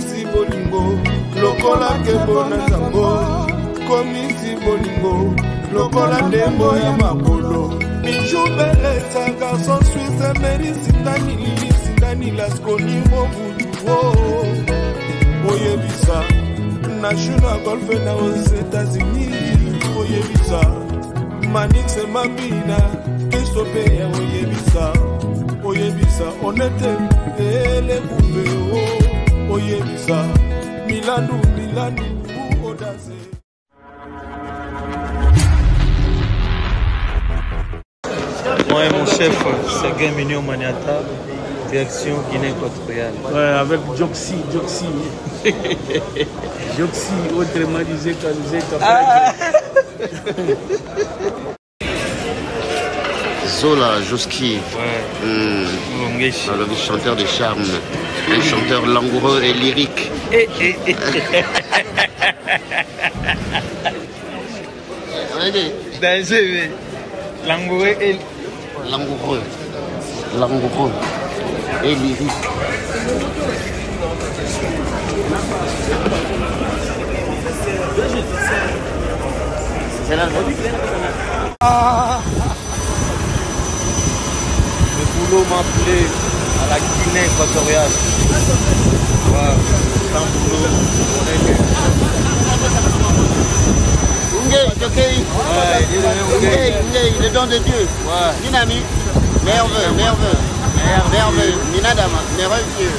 komisi bolingo lokola kebo na nzambo komisi bolingo lokola ndembo ya makolo bijubeleta garçon suisse meri sindani laskoni mobuduo oyebisa national golf na aux États-Unis oyebisa manix mabina kesope ya oyebisa onete ele bubeo oyebisa milandu odaze. Moi et mon chef, Sergueï Mignon Maniata, direction Guinée équatoriale. Ouais, avec Dioxy. Dioxy, autrement disait qu'on nous Zola, Joski, Ouais. Le chanteur de charme, un chanteur langoureux et lyrique. Danger, langoureux et Langoureux et lyrique. C'est la le boulot m'a appelé à la Guinée équatoriale. Wow. Sans boulot, le don de Dieu. Dynamique, nerveux. Minadama, merveilleux.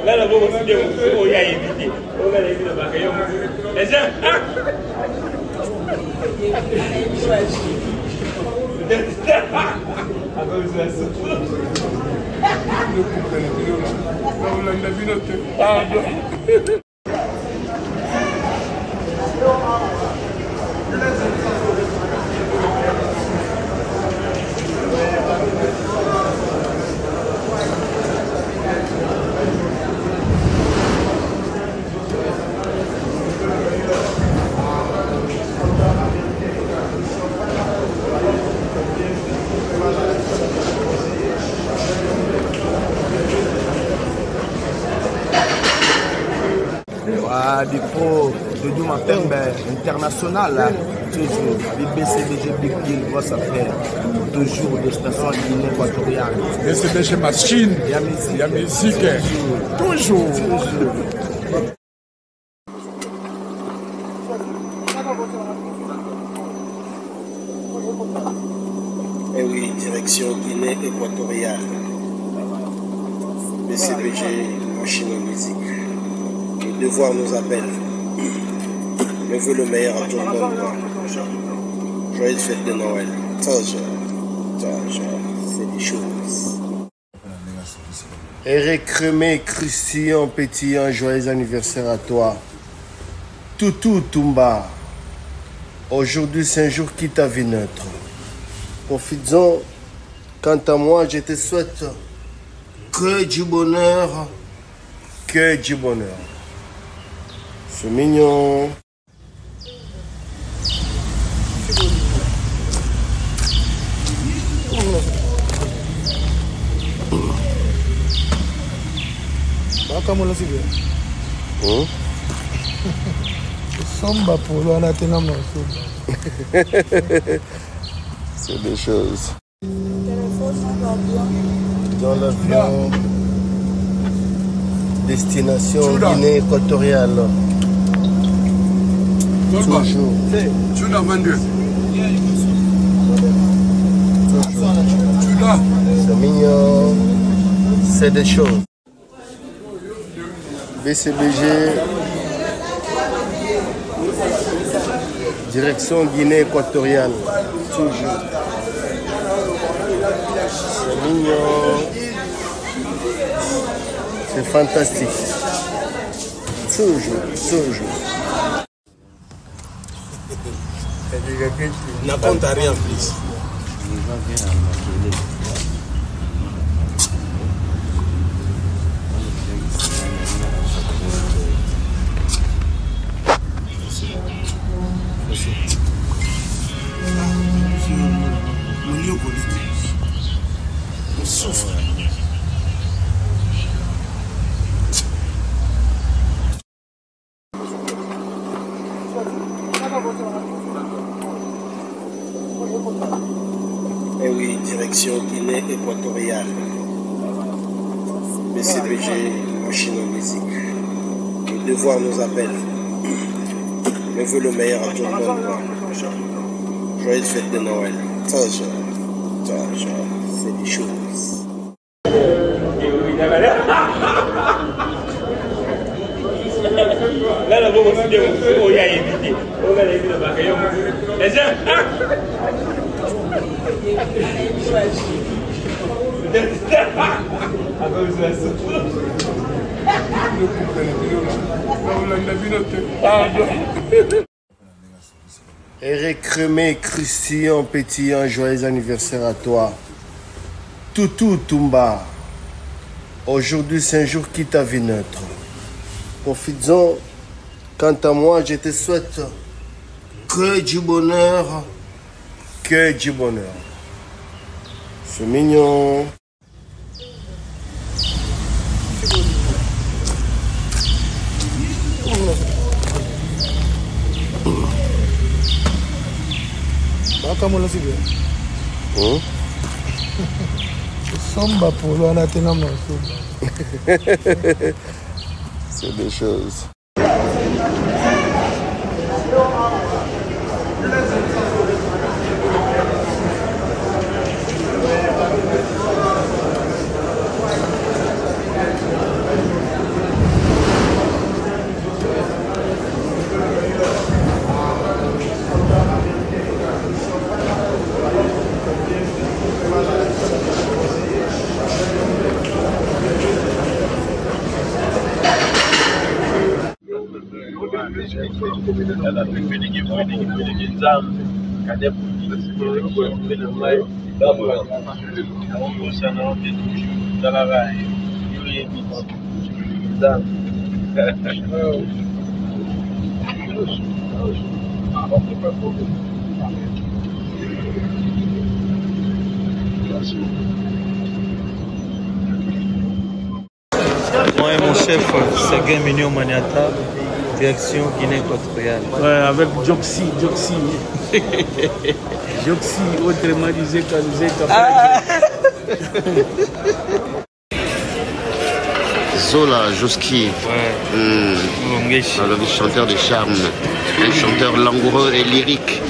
Là, la bombe aussi, on y a évité. On a évité le bagaillon. Les gens, des pros de Doumapembe international, toujours BCBG Big Deal, grosse affaire, toujours des stations de Guinée équatoriale. BCBG machine, il y a musique, toujours. Eh oui, direction Guinée équatoriale. BCBG machine en musique. Le devoir nous appelle. Je veux le meilleur à tout le monde. Joyeuse fête de Noël. Toujours. C'est des choses. Eric Crémé, Christian Pétillant, joyeux anniversaire à toi. Toutou Toumba. Aujourd'hui, c'est un jour qui t'a vu naître. Profites-en. Quant à moi, je te souhaite que du bonheur. Que du bonheur. C'est mignon. C'est des choses. Dans l'avion, destination Guinée équatoriale. Toujours. Tu l'as vendu. C'est mignon. C'est des choses. BCBG. Direction Guinée équatoriale. Toujours. C'est mignon. C'est fantastique. Toujours, toujours. N'attends rien plus. On souffre. Eh oui, direction Guinée équatoriale. BCBG, machine en musique. Le devoir nous appelle. Je veux le meilleur à tout le monde. Joyeuse fête de Noël. Toujours, c'est des choses. Là, là, vous aussi, vous y a évité. On a évité le bagaillon. Les gens. Eric Crémé, Christian Pétillant, joyeux anniversaire à toi. Toutou Toumba. Aujourd'hui, c'est un jour qui t'a vu naître. Profites-en. Quant à moi, je te souhaite que du bonheur. Que du bonheur. C'est mignon. C'est des choses. Moi et mon chef, Sergueï Mignon Maniata, direction Guinée équatoriale. Ouais, avec Joxy. Joxy, autrement disait Zola, Joski, le chanteur de charme, un chanteur langoureux et lyrique.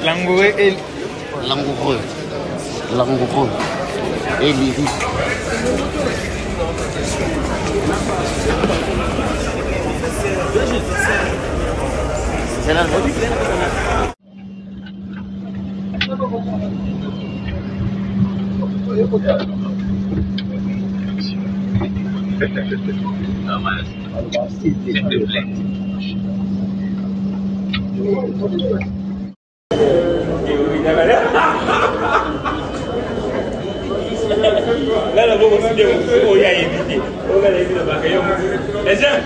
Langoureux et lyrique. C'est là. Là, là, vous aussi, vous y a évité. On a évité le bagaillon. Les gens.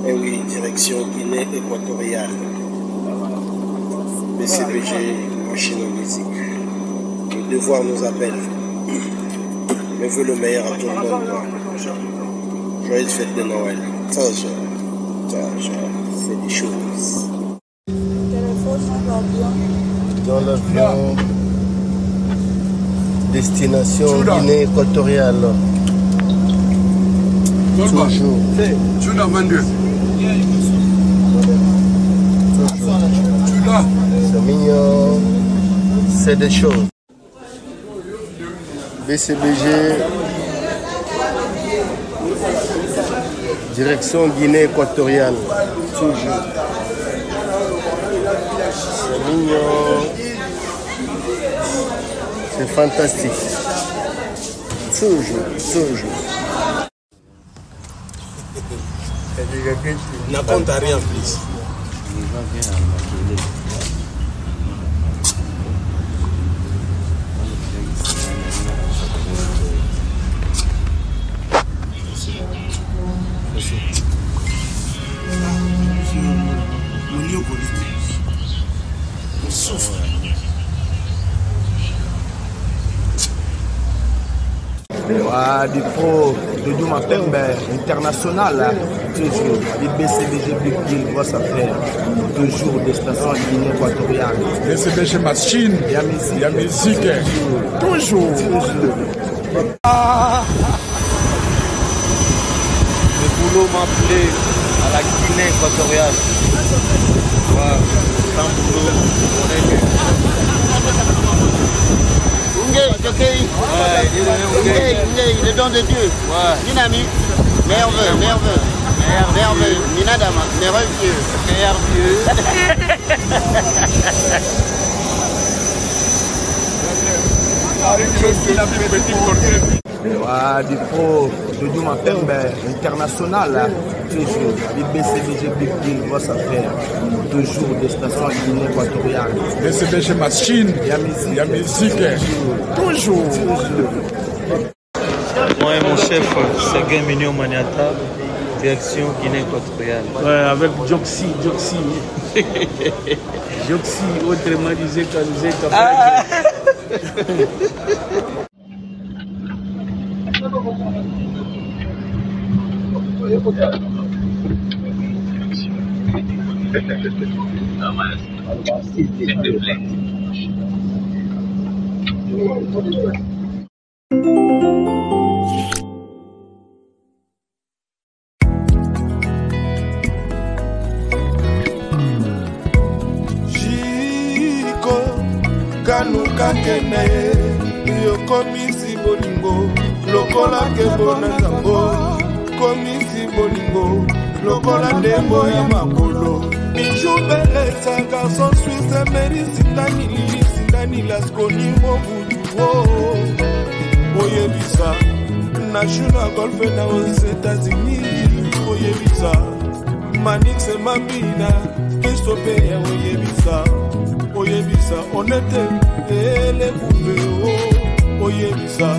Eh oui, direction Guinée équatoriale. BCBG, machine en musique. Le devoir nous appelle. Mais veut le meilleur à tout le monde. Joyeuse fête de Noël. C'est des choses. Dans l'avion, destination Guinée équatoriale. Toujours. C'est mignon. C'est des choses. BCBG. Direction Guinée équatoriale. Toujours. C'est mignon. C'est fantastique. Toujours. Na compte à rien plus. Dipro de Mapembe international, toujours les BCBG Big Deal, grosse affaire, toujours des stations Guinée équatoriale. BCBG machine, il y a musique, toujours. Le boulot m'a appelé à la Guinée équatoriale. Sans boulot, on est mieux. Le don de Dieu. Dynamique. Merveilleux. Minadama. Merveilleux. Dipro de Mapembe international, toujours les BCBG Big Deal, grosse affaire, toujours des stations Guinée équatoriale. BCBG machine, il y a musique, toujours. Moi et mon chef, Sergueï Mignon Maniata, direction Guinée équatoriale. Ouais, avec Joxy. Joxy, autrement disait Jiko kanuka kene yokomisi bolingo lokola kebona nzambo komisi bolingo lokola ndembo ya makolo bijubelesa garçon suisse sindani laskoni mobuduo oyebisa national golf na aux États-Unis oyebisa Manix Mambina Christophe oyebisa onete ele bubeo oyebisa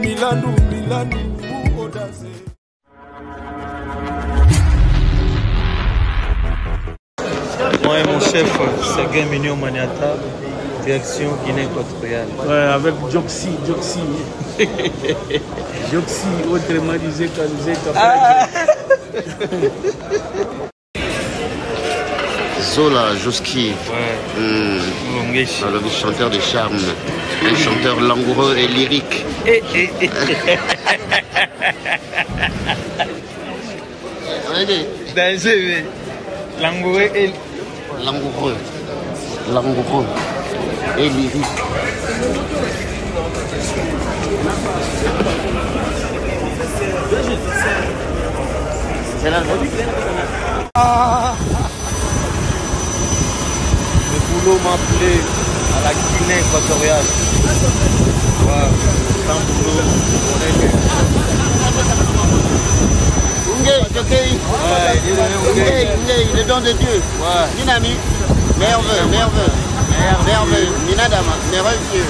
Milano odase. Moi et mon chef, Sergueï Mignon Maniata, direction Guinée équatoriale. Ouais, avec Joxy. Joxy, autrement disait Zola, Joski, le chanteur de charme, un chanteur langoureux et lyrique. Langoureux et lyrique. Le boulot m'a appelé à la Guinée équatoriale. Sans boulot, on est mieux. Le don de Dieu. Dynamique. Merveilleux. Minadama. Merveilleux.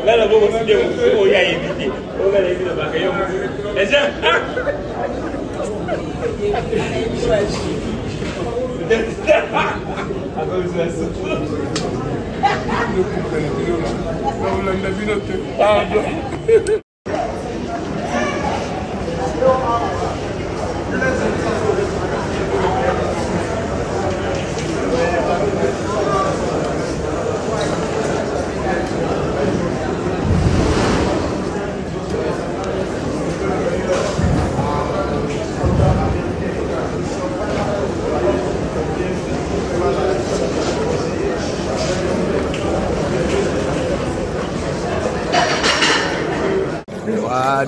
Là, là, vous aussi, vous y a évité. On va aller le bagaillon. Et ça,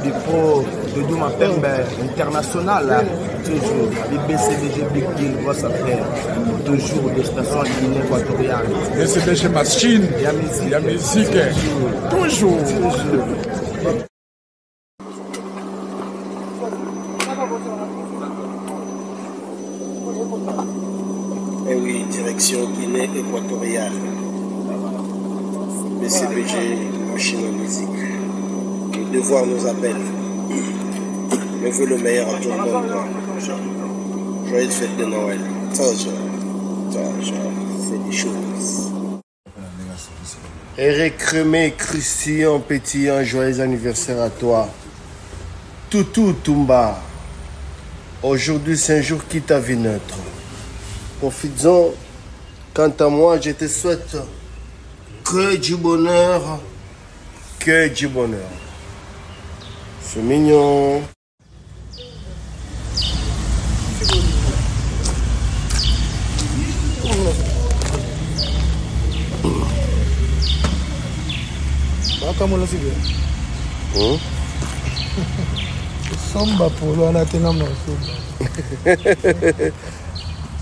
Dépôt de Douma Pembe international, toujours. BCBG Big Deal, grosse affaire. Toujours des stations en Guinée équatoriale. BCBG Machine, il y a musique. Toujours. Eh oui, direction Guinée équatoriale. BCBG Machine en musique. Le devoir nous appelle. Je veux le meilleur à tout le monde. Joyeuse fête de Noël. Toujours. C'est des choses. Eric Crémé, Christian, pétillant, joyeux anniversaire à toi. Toutou Toumba. Aujourd'hui, c'est un jour qui t'a vu neutre. Profites-en. Quant à moi, je te souhaite que du bonheur. Que du bonheur. C'est mignon.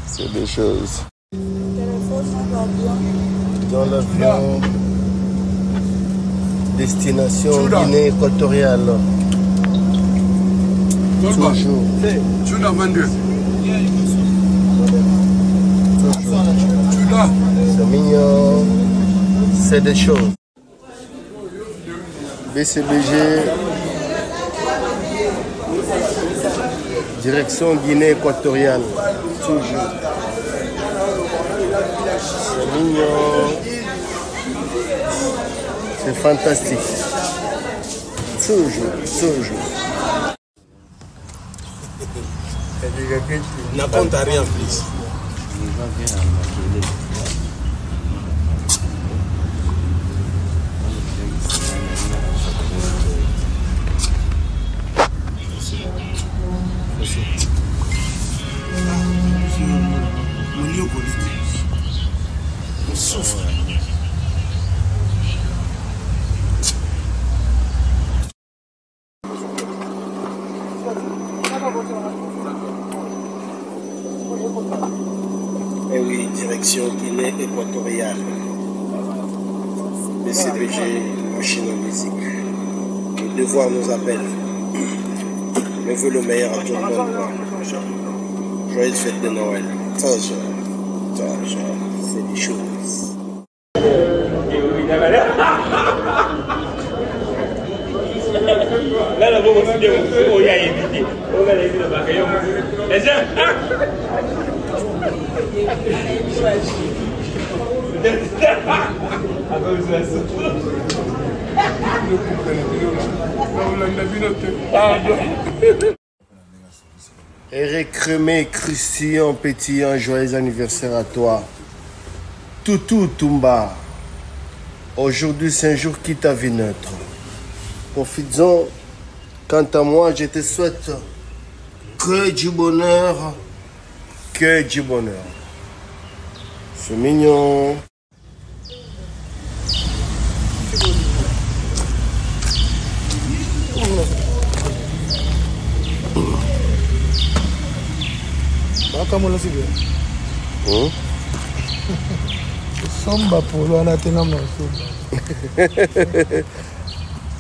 C'est des choses. Dans l'avion, destination Guinée équatoriale. Toujours. C'est mignon. C'est des choses. BCBG. Direction Guinée équatoriale. Toujours. C'est mignon. C'est fantastique. Toujours. Ne compte à rien plus. Eh oui, direction Guinée équatoriale. BCBG Machine en musique. Le devoir nous appelle. Je veux le meilleur à tout le monde. Joyeuse fête de Noël. Toujours. C'est des choses. là, là, vous aussi, vous y a évité. On va aller le bagaillon. Et ça, Eric Crémé, Christian, pétillant, joyeux anniversaire à toi. Toutou Toumba. Aujourd'hui, c'est un jour qui t'a vu naître. Profites-en. Quant à moi, je te souhaite que du bonheur. Que du bonheur. C'est mignon.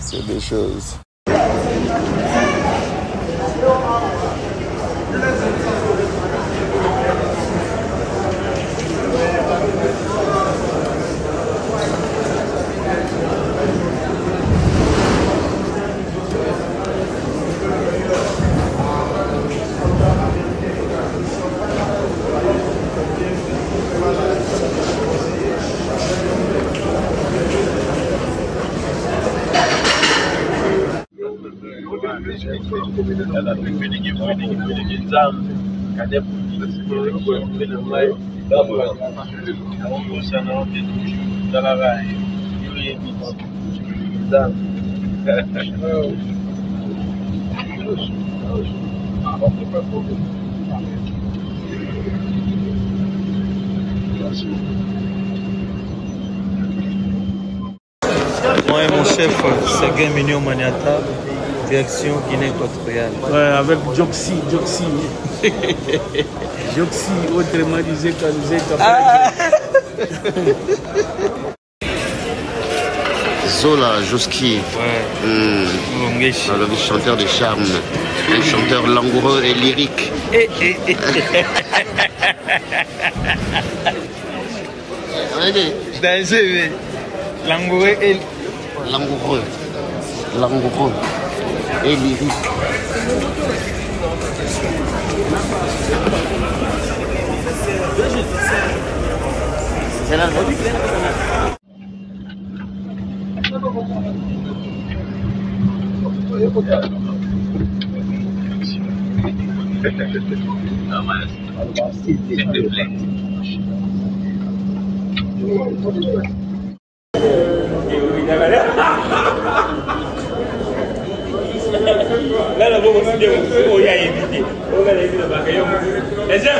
C'est des choses. Moi et mon chef, Sergueï Mignon Maniata, direction Guinée équatoriale. Ouais, avec Joxy. Joxy, autrement disait qu'à nous Zola, Joski, le chanteur de charme, un chanteur langoureux et lyrique. Langoureux et lyrique. C'est là, Là, la bombe aussi, on y a évité. On a évité le bagaillon. Et ça,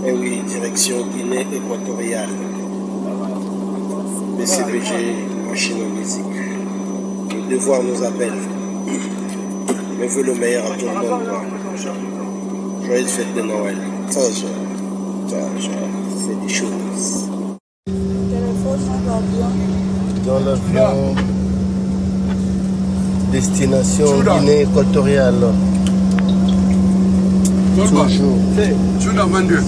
Eh oui, direction Guinée équatoriale. BCBG, machine en musique. Le devoir nous appelle. Mais veut le meilleur à tout le monde. Joyeuse fête de Noël. Ça, c'est des choses. Dans l'avion, destination Guinée équatoriale. Toujours. Tu l'as vendu.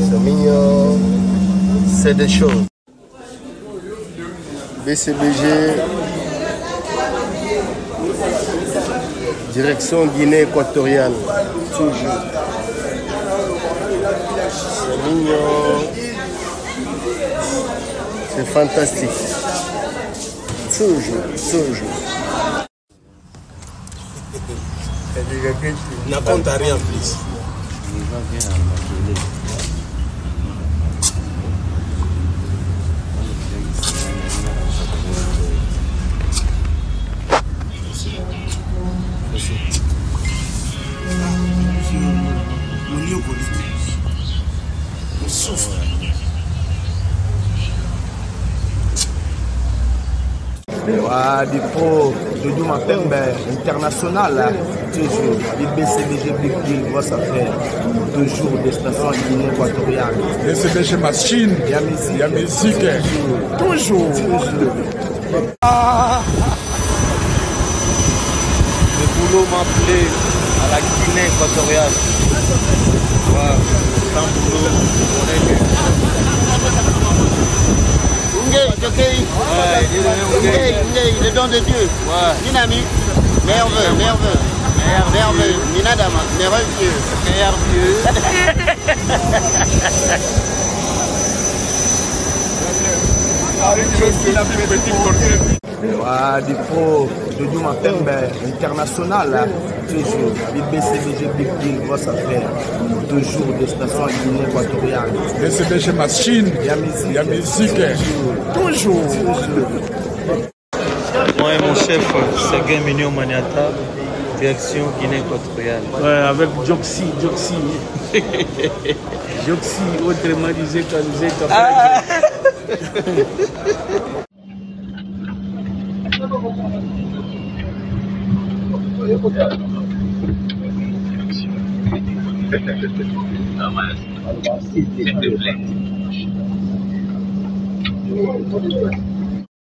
C'est mignon. C'est des choses. BCBG. Direction Guinée équatoriale. Toujours. C'est mignon. C'est fantastique. Toujours. N'a compte à rien plus. On souffre. Dipo Jojo Mapembe international, toujours. BCBG Big Deal, grosse affaire. Toujours des stations Guinée équatoriale. BCBG Machine, il y a musique. Toujours. Le boulot m'a appelé à la Guinée équatoriale. Ouais, sans boulot, on est mieux. Le don de Dieu. Dynamique. Nerveux. Minadama. Nerveux. Dipo Jojo Mapembe international, toujours. BCBG Big Deal, grosse affaire. Toujours des stations Guinée équatoriale. BCBG Machine, il y a musique. Toujours. Moi et mon chef, Sergueï Mignon Maniata, direction Guinée équatoriale. Ouais, avec Joxy. Joxy, autrement disait qu'à